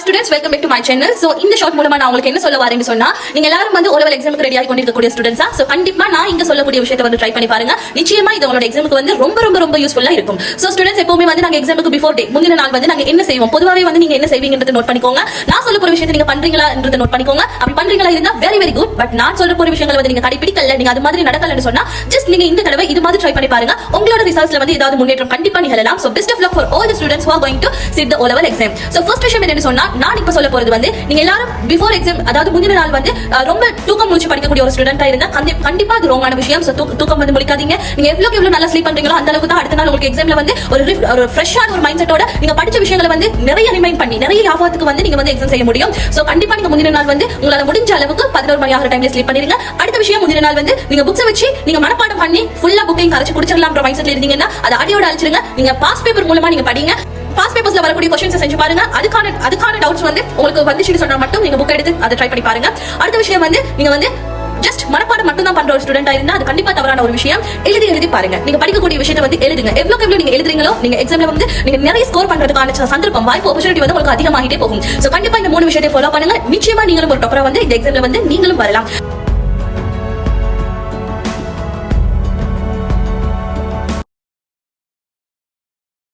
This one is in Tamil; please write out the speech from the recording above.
students, welcome back to my channel. So இந்த ஷார்ட் மூலமா நான் உங்களுக்கு என்ன சொல்ல வரேன்னு சொன்னா, நீங்க எல்லாரும் வந்து O level எக்ஸாமுக்கு ரெடி ஆகி கொண்டிருக்கக்கூடிய ஸ்டூடண்ட்ஸா, சோ கண்டிப்பா நான் இங்க சொல்லக்கூடிய விஷயத்தை வந்து ட்ரை பண்ணி பாருங்க. நிச்சயமா இது உங்களோட எக்ஸாமுக்கு வந்து ரொம்ப யூஸ்ஃபுல்லா இருக்கும். சோ ஸ்டூடண்ட்ஸ் எப்பவுமே வந்து நாங்க எக்ஸாமுக்கு பிஃபோர் டே முந்தின நாள் வந்து நாங்க என்ன செய்வோம், பொதுவாவே வந்து நீங்க என்ன செய்வீங்கன்றதை நோட் பண்ணிக்கோங்க. நான் சொல்ல போற விஷயத்தை நீங்க பண்றீங்களான்றதை நோட் பண்ணிக்கோங்க. அப்படி பண்றீங்களா இருந்தா வெரி குட். பட் நான் சொல்ற போற விஷயங்களை வந்து நீங்க கடைபிடிக்கல, நீங்க அது மாதிரி நடக்கலன்னு சொன்னா ஜஸ்ட் நீங்க இந்த தடவை இது மாதிரி ட்ரை பண்ணி பாருங்க. உங்களோட ரிசல்ட்ஸ்ல வந்து ஏதாவது முன்னேற்றம் கண்டிப்பா நிகழலாம். So best of luck for all the students who are going to sit the O level exam. So first விஷயம் என்னன்னு சொன்னா, நான் இப்ப சொல்ல போறது வந்து நீங்க எல்லாரும் பிஃபோர் எக்ஸாம் அதாவது முந்தின நாள் வந்து ரொம்ப தூக்கம் முழிச்சு படிக்கக்கூடிய ஒரு ஸ்டூடெண்டா இருந்தா கண்டிப்பா அது ராங்கான விஷயம். சோ தூக்கம் வந்து முழிக்காதீங்க. நீங்க எவ்வளவு நல்லா ஸ்லீப் பண்றீங்களோ அந்த அளவுக்கு தான் அடுத்த நாள் உங்களுக்கு எக்ஸாம்ல வந்து ஒரு ஃப்ரெஷ்ஷான ஒரு மைண்ட் செட்டோட நீங்க படிச்ச விஷயங்களை வந்து நிறைய ரிமைண்ட் பண்ணி நிறைய ஞாபகத்துக்கு வந்து நீங்க வந்து எக்ஸாம் செய்ய முடியும். சோ கண்டிப்பா நீங்க முந்தின நாள் வந்து உங்களால முடிஞ்ச அளவுக்கு 11 மணி ஆகிற டைம்ல ஸ்லீப் பண்ணிருங்க. அடுத்த விஷயம், முந்தின நாள் வந்து நீங்க புக்ஸ் வச்சு நீங்க மனப்பாடம் பண்ணி ஃபுல்லா புக்கையும் கரைச்சு குடிச்சிடலாம்ன்ற மைண்ட் செட்ல இருந்தீங்கன்னா அதை அடியோட அழிச்சிருங்க. நீங்க பாஸ் பேப்பர் மூலமா நீங்க படிங்க. பாஸ் பேப்பர்ஸ்ல வரக்கூடிய क्वेश्चंस செஞ்சு பாருங்க. அதுக்கான டவுட்ஸ் வந்து உங்களுக்கு வந்துச்சுன்னு சொன்னா மட்டும் நீங்க புக் எடுத்து அதை ட்ரை பண்ணி பாருங்க. அடுத்த விஷயம் வந்து நீங்க வந்து ஜஸ்ட் மனப்பாடம் மட்டும் தான் பண்ற ஒரு ஸ்டூடெண்டா இருந்தா அது கண்டிப்பா தவறான ஒரு விஷயம். எழுதி பாருங்க. நீங்க படிக்கக்கூடிய விஷயத்தை வந்து எழுதுங்க. எவ்வளவு நீங்க எழுதுறீங்களோ நீங்க எக்ஸாம்ல வந்து நீங்க நிறைய ஸ்கோர் பண்றதுக்கான சந்தர்ப்பம் வாய்ப்பு ஆப்பர்ச்சுனிட்டி வந்து உங்களுக்கு அதிகமாகிட்டே போகும். சோ கண்டிப்பா இந்த 3 விஷயத்தை ஃபாலோ பண்ணுங்க. நிச்சயமா நீங்களும் ஒரு டாப்பரா வந்து இந்த எக்ஸாம்ல வந்து நீங்களும் வரலாம்.